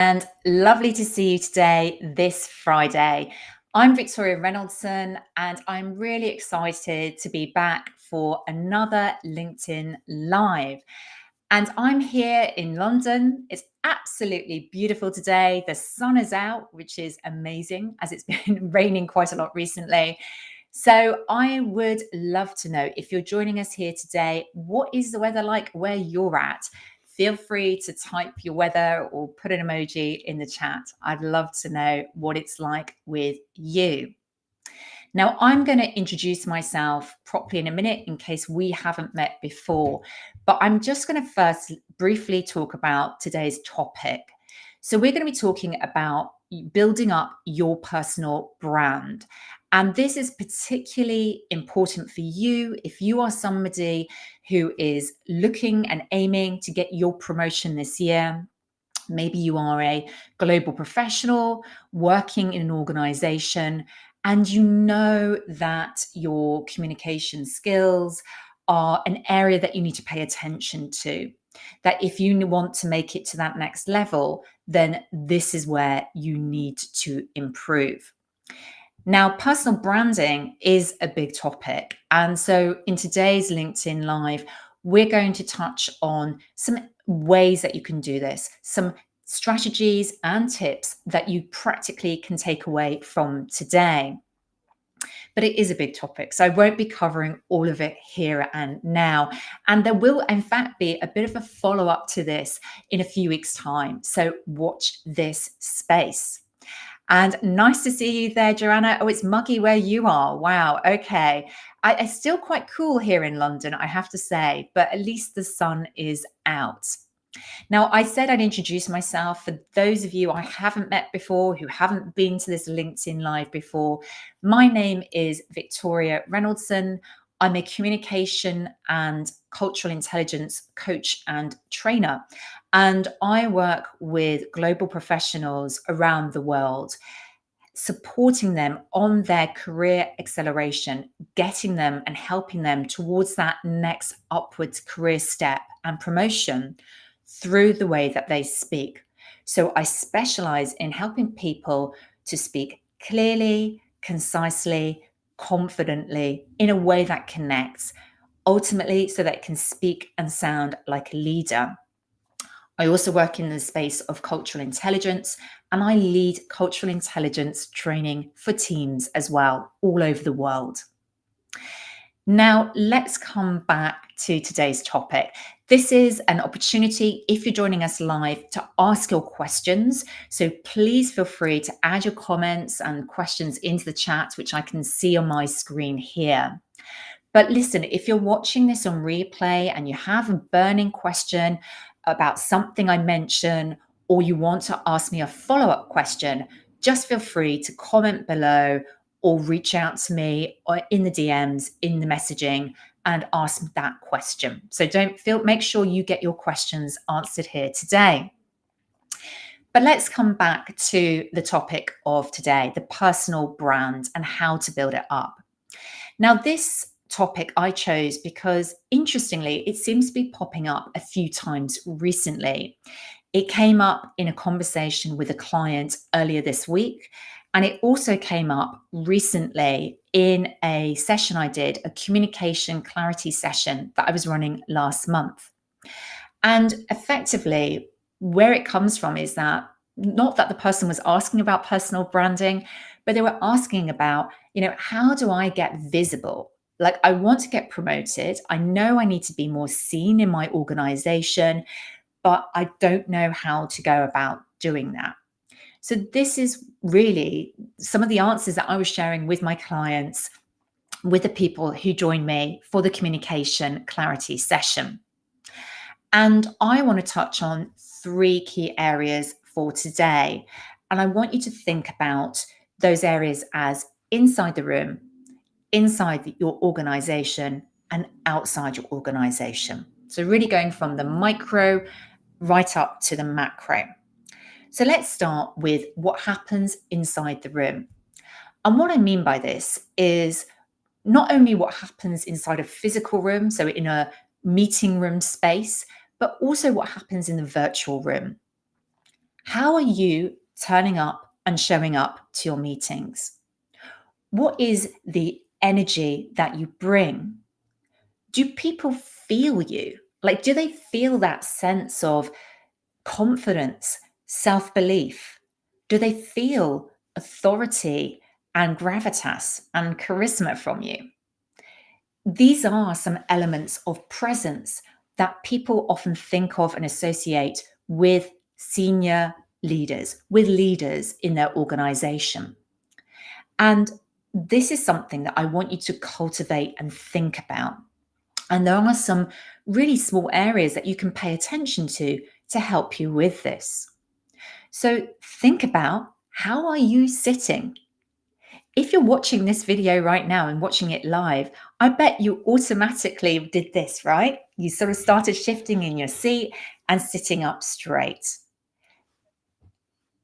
And lovely to see you today, this Friday. I'm Victoria Reynoldson, and I'm really excited to be back for another LinkedIn Live. And I'm here in London. It's absolutely beautiful today. The sun is out, which is amazing, as it's been raining quite a lot recently. So I would love to know, if you're joining us here today, what is the weather like where you're at? Feel free to type your weather or put an emoji in the chat. I'd love to know what it's like with you. Now, I'm going to introduce myself properly in a minute in case we haven't met before, but I'm just going to first briefly talk about today's topic. So, we're going to be talking about building up your personal brand. And this is particularly important for you if you are somebody who is looking and aiming to get your promotion this year. Maybe you are a global professional working in an organization, and you know that your communication skills are an area that you need to pay attention to. That if you want to make it to that next level, then this is where you need to improve. Now, personal branding is a big topic. And so in today's LinkedIn Live, we're going to touch on some ways that you can do this, some strategies and tips that you practically can take away from today. But it is a big topic, so I won't be covering all of it here and now. And there will, in fact, be a bit of a follow up to this in a few weeks' time. So watch this space. And nice to see you there, Joanna. Oh, it's muggy where you are. Wow. Okay. It's still quite cool here in London, I have to say, but at least the sun is out. Now, I said I'd introduce myself. For those of you I haven't met before, who haven't been to this LinkedIn Live before, my name is Victoria Reynoldson. I'm a communication and cultural intelligence coach and trainer. And I work with global professionals around the world, supporting them on their career acceleration, getting them and helping them towards that next upwards career step and promotion through the way that they speak. So I specialize in helping people to speak clearly, concisely, confidently, in a way that connects, ultimately, so that it can speak and sound like a leader. I also work in the space of cultural intelligence, and I lead cultural intelligence training for teams as well, all over the world. Now, let's come back to today's topic. This is an opportunity, if you're joining us live, to ask your questions. So please feel free to add your comments and questions into the chat, which I can see on my screen here. But listen, if you're watching this on replay and you have a burning question about something I mentioned, or you want to ask me a follow-up question, just feel free to comment below or reach out to me or in the DMs, in the messaging, and ask that question. So make sure you get your questions answered here today. But let's come back to the topic of today, the personal brand and how to build it up. Now, this topic I chose because, interestingly, it seems to be popping up a few times recently. It came up in a conversation with a client earlier this week, and it also came up recently in a session I did, a communication clarity session that I was running last month. And effectively, where it comes from is that not that the person was asking about personal branding, but they were asking about, how do I get visible? Like, I want to get promoted. I know I need to be more seen in my organization, but I don't know how to go about doing that. So this is really some of the answers that I was sharing with my clients, with the people who joined me for the communication clarity session. And I want to touch on 3 key areas for today. And I want you to think about those areas as inside the room, inside your organization, and outside your organization. So really going from the micro right up to the macro. So let's start with what happens inside the room. And what I mean by this is not only what happens inside a physical room, so in a meeting room space, but also what happens in the virtual room. How are you turning up and showing up to your meetings? What is the energy that you bring? Do people feel you? Like, do they feel that sense of confidence, self belief? Do they feel authority and gravitas and charisma from you? These are some elements of presence that people often think of and associate with senior leaders, with leaders in their organization. And this is something that I want you to cultivate and think about. And there are some really small areas that you can pay attention to help you with this. So think about, how are you sitting? If you're watching this video right now and watching it live, I bet you automatically did this, right? You sort of started shifting in your seat and sitting up straight.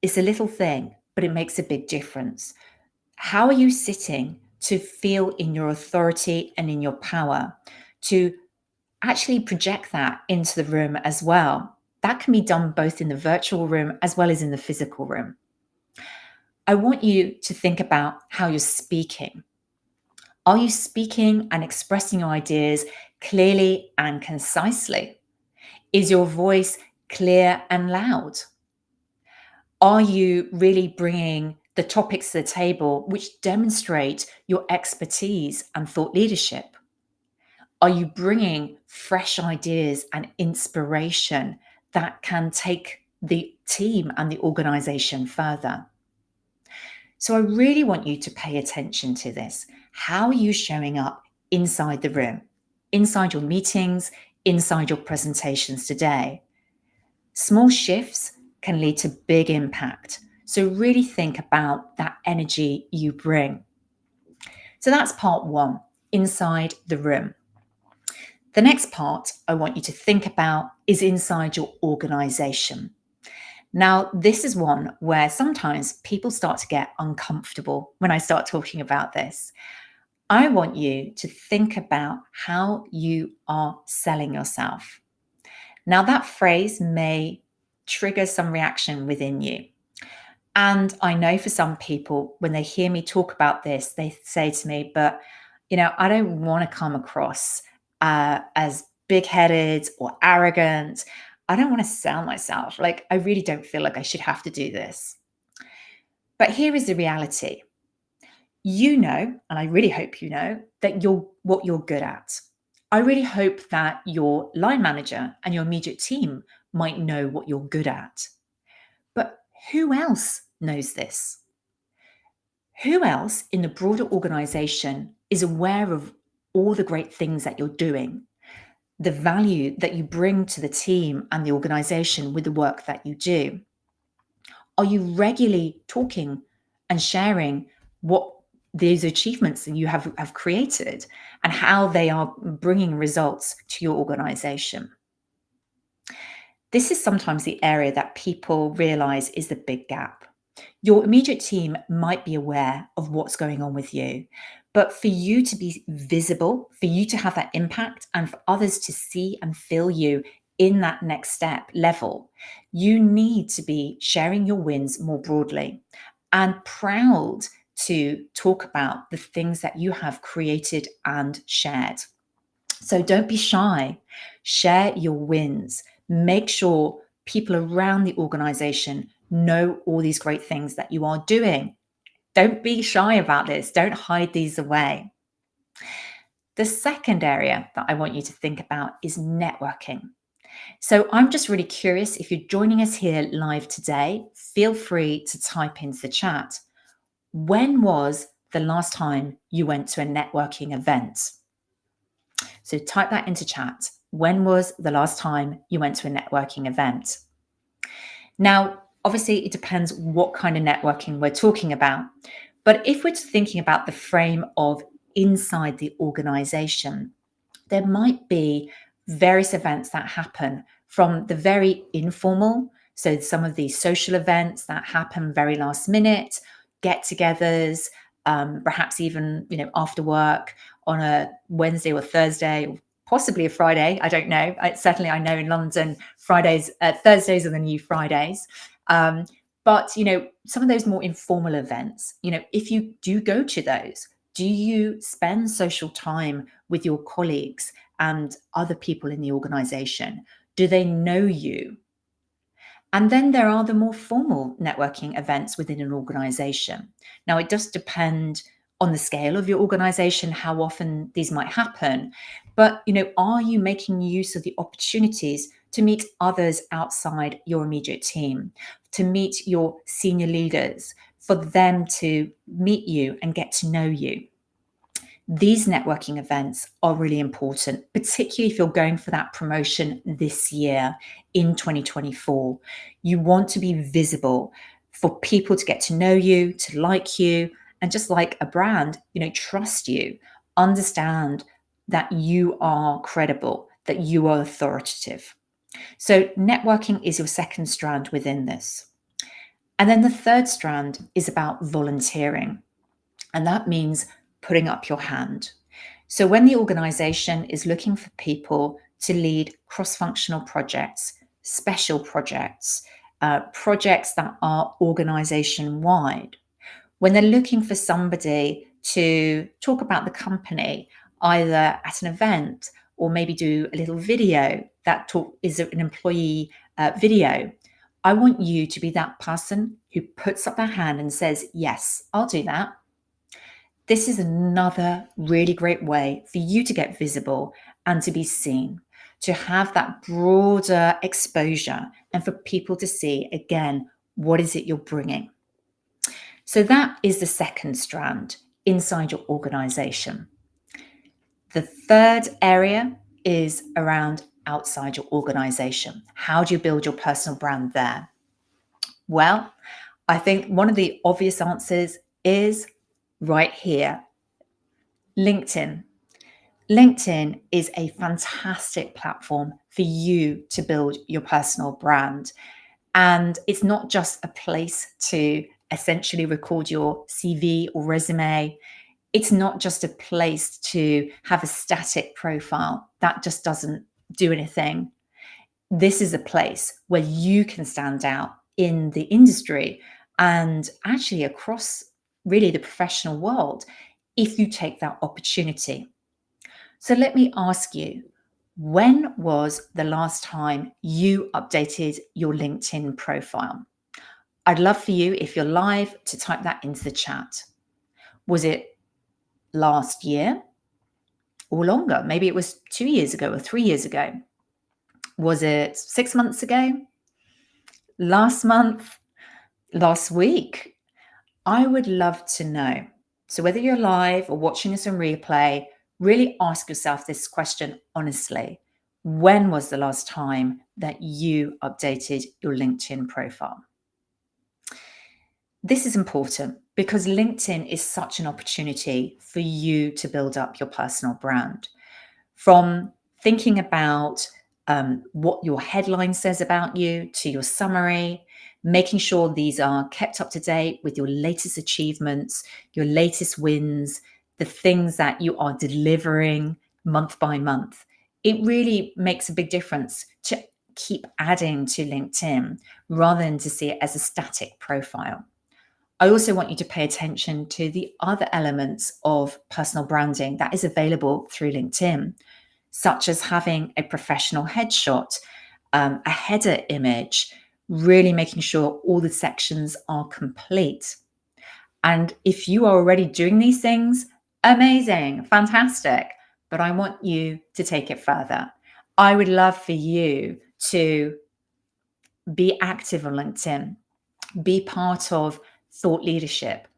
It's a little thing, but it makes a big difference. How are you sitting to feel in your authority and in your power, to actually project that into the room as well? That can be done both in the virtual room as well as in the physical room. I want you to think about how you're speaking. Are you speaking and expressing your ideas clearly and concisely? Is your voice clear and loud? Are you really bringing the topics to the table which demonstrate your expertise and thought leadership? Are you bringing fresh ideas and inspiration that can take the team and the organization further? So I really want you to pay attention to this. How are you showing up inside the room, inside your meetings, inside your presentations today? Small shifts can lead to big impact. So really think about that energy you bring. So that's part one, inside the room. The next part I want you to think about is inside your organization. Now, this is one where sometimes people start to get uncomfortable when I start talking about this. I want you to think about how you are selling yourself. Now, that phrase may trigger some reaction within you. And I know for some people, when they hear me talk about this, they say to me, but, I don't want to come across as big headed or arrogant. I don't want to sell myself. Like, I really don't feel like I should have to do this. But here is the reality. You know, and I really hope you know, that you're what you're good at. I really hope that your line manager and your immediate team might know what you're good at. But who else knows this? Who else in the broader organization is aware of all the great things that you're doing, the value that you bring to the team and the organization with the work that you do? Are you regularly talking and sharing what these achievements that you have created and how they are bringing results to your organization? This is sometimes the area that people realize is the big gap. Your immediate team might be aware of what's going on with you, but for you to be visible, for you to have that impact, and for others to see and feel you in that next step level, you need to be sharing your wins more broadly and proud to talk about the things that you have created and shared. So don't be shy. Share your wins. Make sure people around the organization know all these great things that you are doing. Don't be shy about this. Don't hide these away. The second area that I want you to think about is networking. So I'm just really curious, if you're joining us here live today, feel free to type into the chat. When was the last time you went to a networking event? So type that into chat. When was the last time you went to a networking event? Now, obviously, it depends what kind of networking we're talking about. But if we're thinking about the frame of inside the organization, there might be various events that happen, from the very informal, so some of these social events that happen very last minute, get-togethers, perhaps even after work on a Wednesday or Thursday, or possibly a Friday. I don't know. Certainly, I know in London, Thursdays are the new Fridays. Um, but, some of those more informal events, if you do go to those, do you spend social time with your colleagues and other people in the organization? Do they know you? And then there are the more formal networking events within an organization. Now, it does depend on the scale of your organization, how often these might happen. But, are you making use of the opportunities to meet others outside your immediate team, to meet your senior leaders, for them to meet you and get to know you? These networking events are really important, particularly if you're going for that promotion this year in 2024. You want to be visible for people to get to know you, to like you, and just like a brand, trust you, understand that you are credible, that you are authoritative. So, networking is your second strand within this. And then the third strand is about volunteering. And that means putting up your hand. So when the organization is looking for people to lead cross-functional projects, special projects, projects that are organization-wide, when they're looking for somebody to talk about the company, either at an event or maybe do a little video that is an employee video, I want you to be that person who puts up their hand and says, yes, I'll do that. This is another really great way for you to get visible and to be seen, to have that broader exposure and for people to see, again, what is it you're bringing. So that is the second strand inside your organization. The third area is around outside your organization. How do you build your personal brand there? Well, I think one of the obvious answers is right here, LinkedIn. LinkedIn is a fantastic platform for you to build your personal brand. And it's not just a place to essentially record your CV or resume. It's not just a place to have a static profile that just doesn't do anything. This is a place where you can stand out in the industry and actually across really the professional world if you take that opportunity. So let me ask you, when was the last time you updated your LinkedIn profile? I'd love for you, if you're live, to type that into the chat. Was it last year or longer? Maybe it was 2 years ago or 3 years ago. Was it 6 months ago? Last month? Last week? I would love to know. So whether you're live or watching us on replay, really ask yourself this question honestly. When was the last time that you updated your LinkedIn profile? This is important because LinkedIn is such an opportunity for you to build up your personal brand. From thinking about what your headline says about you to your summary, making sure these are kept up to date with your latest achievements, your latest wins, the things that you are delivering month by month. It really makes a big difference to keep adding to LinkedIn rather than to see it as a static profile. I also want you to pay attention to the other elements of personal branding that is available through LinkedIn, such as having a professional headshot, a header image, really making sure all the sections are complete. And if you are already doing these things, amazing, fantastic. But I want you to take it further. I would love for you to be active on LinkedIn, be part of thought leadership.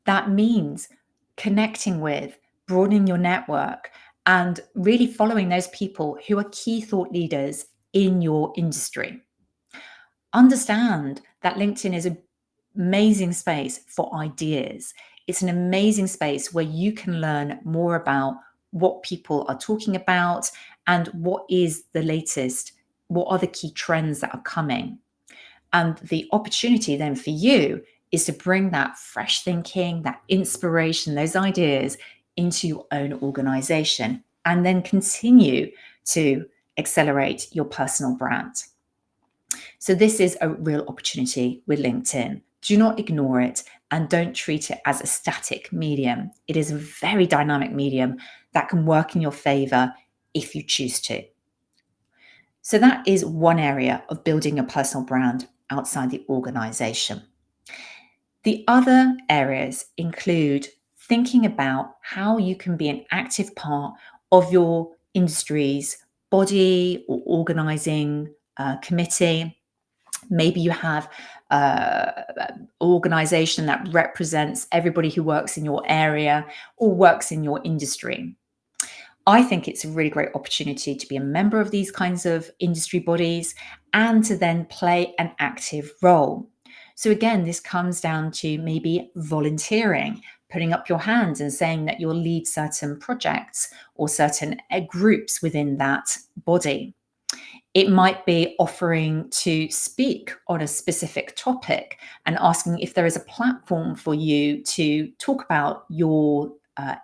That means connecting with, broadening your network, and really following those people who are key thought leaders in your industry. Understand that LinkedIn is an amazing space for ideas. It's an amazing space where you can learn more about what people are talking about and what is the latest, what are the key trends that are coming. And the opportunity then for you is to bring that fresh thinking, that inspiration, those ideas into your own organization and then continue to accelerate your personal brand. So this is a real opportunity with LinkedIn. Do not ignore it and don't treat it as a static medium. It is a very dynamic medium that can work in your favor if you choose to. So that is one area of building a personal brand outside the organization. The other areas include thinking about how you can be an active part of your industry's body or organizing committee. Maybe you have an organization that represents everybody who works in your area or works in your industry. I think it's a really great opportunity to be a member of these kinds of industry bodies and to then play an active role. So, again, this comes down to maybe volunteering, putting up your hand and saying that you'll lead certain projects or certain groups within that body. It might be offering to speak on a specific topic and asking if there is a platform for you to talk about your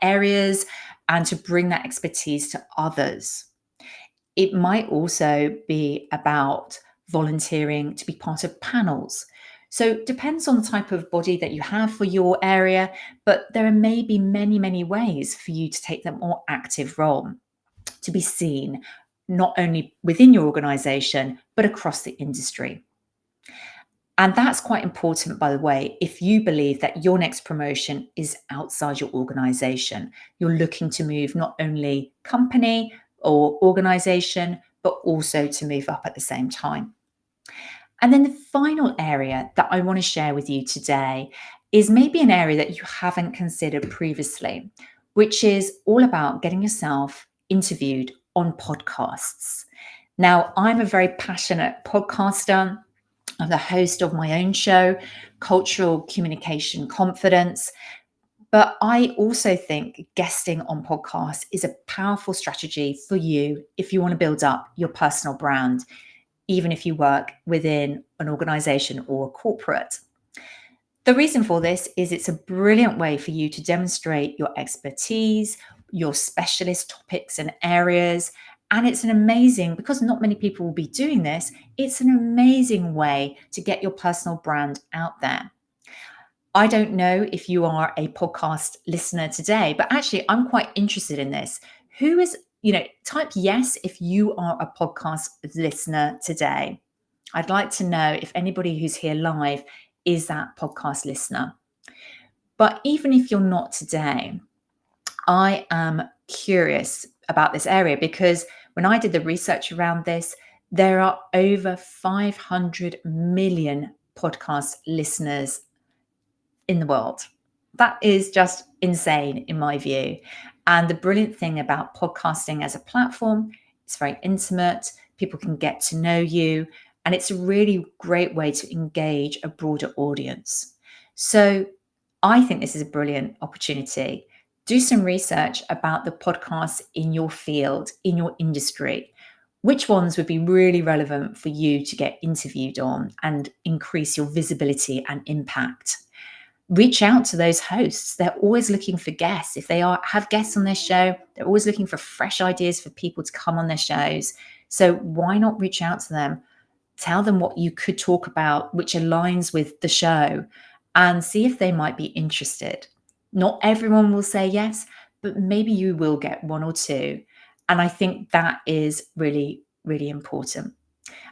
areas and to bring that expertise to others. It might also be about volunteering to be part of panels. So it depends on the type of body that you have for your area, but there may be many, many ways for you to take the more active role, to be seen not only within your organization, but across the industry. And that's quite important, by the way, if you believe that your next promotion is outside your organization. You're looking to move not only company or organization, but also to move up at the same time. And then the final area that I want to share with you today is maybe an area that you haven't considered previously, which is all about getting yourself interviewed on podcasts. Now, I'm a very passionate podcaster. I'm the host of my own show, Cultural Communication Confidence. But I also think guesting on podcasts is a powerful strategy for you if you want to build up your personal brand, even if you work within an organization or a corporate. The reason for this is it's a brilliant way for you to demonstrate your expertise, your specialist topics and areas. And it's an amazing, because not many people will be doing this, it's an amazing way to get your personal brand out there. I don't know if you are a podcast listener today, but actually, I'm quite interested in this. Who is, type yes if you are a podcast listener today. I'd like to know if anybody who's here live is that podcast listener. But even if you're not today, I am curious about this area because when I did the research around this, there are over 500 million podcast listeners in the world. That is just insane in my view. And the brilliant thing about podcasting as a platform, it's very intimate. People can get to know you. And it's a really great way to engage a broader audience. So I think this is a brilliant opportunity. Do some research about the podcasts in your field, in your industry. Which ones would be really relevant for you to get interviewed on and increase your visibility and impact? Reach out to those hosts. They're always looking for guests. If they have guests on their show, they're always looking for fresh ideas for people to come on their shows. So why not reach out to them? Tell them what you could talk about, which aligns with the show, and see if they might be interested. Not everyone will say yes, but maybe you will get one or two. And I think that is really, really important.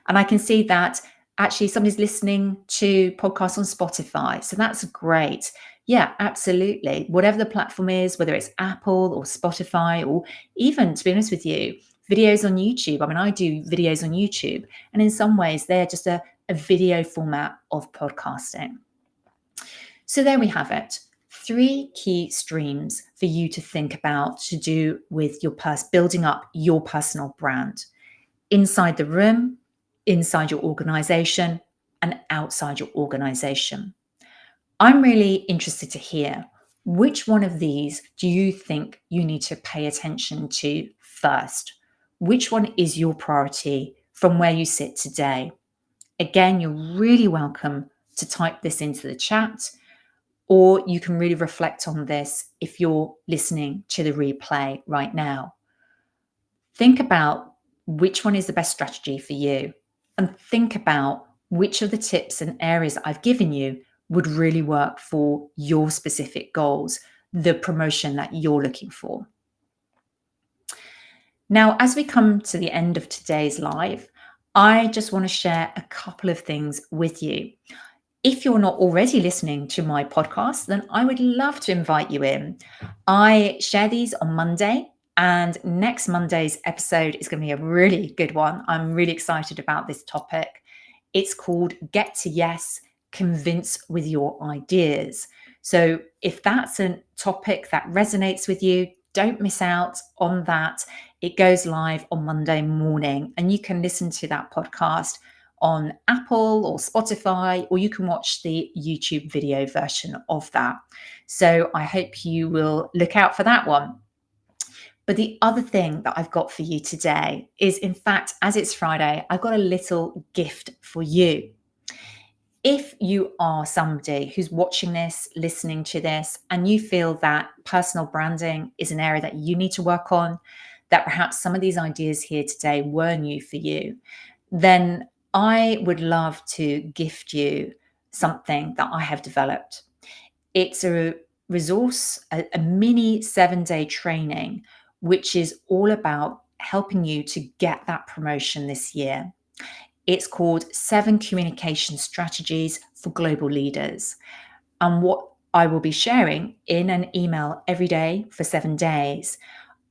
And I can see that actually somebody's listening to podcasts on Spotify. So that's great. Yeah, absolutely. Whatever the platform is, whether it's Apple or Spotify, or even, to be honest with you, videos on YouTube. I mean, I do videos on YouTube, and in some ways, they're just a video format of podcasting. So there we have it. 3 key streams for you to think about to do with your building up your personal brand. Inside the room, inside your organization, and outside your organization. I'm really interested to hear which one of these do you think you need to pay attention to first? Which one is your priority from where you sit today? Again, you're really welcome to type this into the chat, or you can really reflect on this if you're listening to the replay right now. Think about which one is the best strategy for you, and think about which of the tips and areas that I've given you would really work for your specific goals, the promotion that you're looking for. Now, as we come to the end of today's live, I just want to share a couple of things with you. If you're not already listening to my podcast, then I would love to invite you in. I share these on Monday, and next Monday's episode is going to be a really good one. I'm really excited about this topic. It's called Get to Yes, Convince with Your Ideas. So if that's a topic that resonates with you, don't miss out on that. It goes live on Monday morning, and you can listen to that podcast on Apple or Spotify, or you can watch the YouTube video version of that. So I hope you will look out for that one. But the other thing that I've got for you today is, in fact, as it's Friday, I've got a little gift for you. If you are somebody who's watching this, listening to this, and you feel that personal branding is an area that you need to work on, that perhaps some of these ideas here today were new for you, then I would love to gift you something that I have developed. It's a resource, a mini 7-day training, which is all about helping you to get that promotion this year. It's called 7 Communication Strategies for Global Leaders. And what I will be sharing in an email every day for 7 days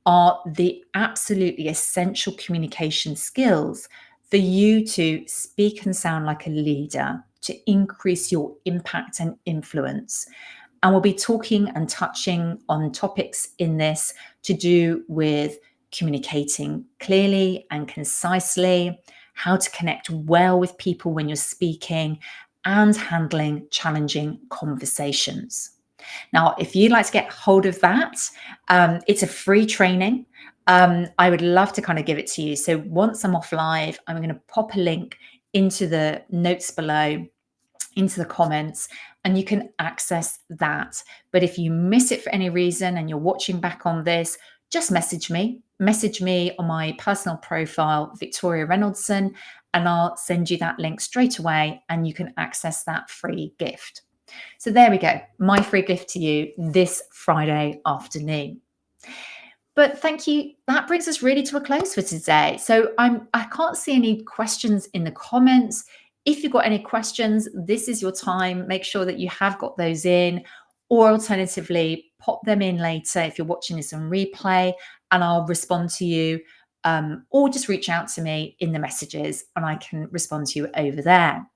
are the absolutely essential communication skills for you to speak and sound like a leader, to increase your impact and influence. And we'll be talking and touching on topics in this to do with communicating clearly and concisely, how to connect well with people when you're speaking, and handling challenging conversations. Now, if you'd like to get hold of that, it's a free training. I would love to kind of give it to you. So once I'm off live, I'm going to pop a link into the notes below, into the comments, and you can access that. But if you miss it for any reason and you're watching back on this, just message me. Message me on my personal profile, Victoria Reynoldson, and I'll send you that link straight away and you can access that free gift. So there we go, my free gift to you this Friday afternoon. But thank you. That brings us really to a close for today. So I can't see any questions in the comments. If you've got any questions, this is your time. Make sure that you have got those in, or alternatively, pop them in later if you're watching this on replay, and I'll respond to you. Or just reach out to me in the messages and I can respond to you over there.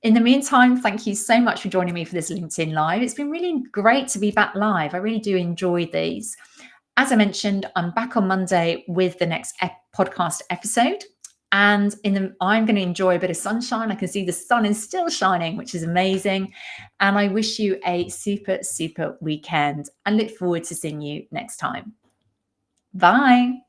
In the meantime, thank you so much for joining me for this LinkedIn Live. It's been really great to be back live. I really do enjoy these. As I mentioned, I'm back on Monday with the next podcast episode. And I'm going to enjoy a bit of sunshine. I can see the sun is still shining, which is amazing. And I wish you a super, super weekend and look forward to seeing you next time. Bye.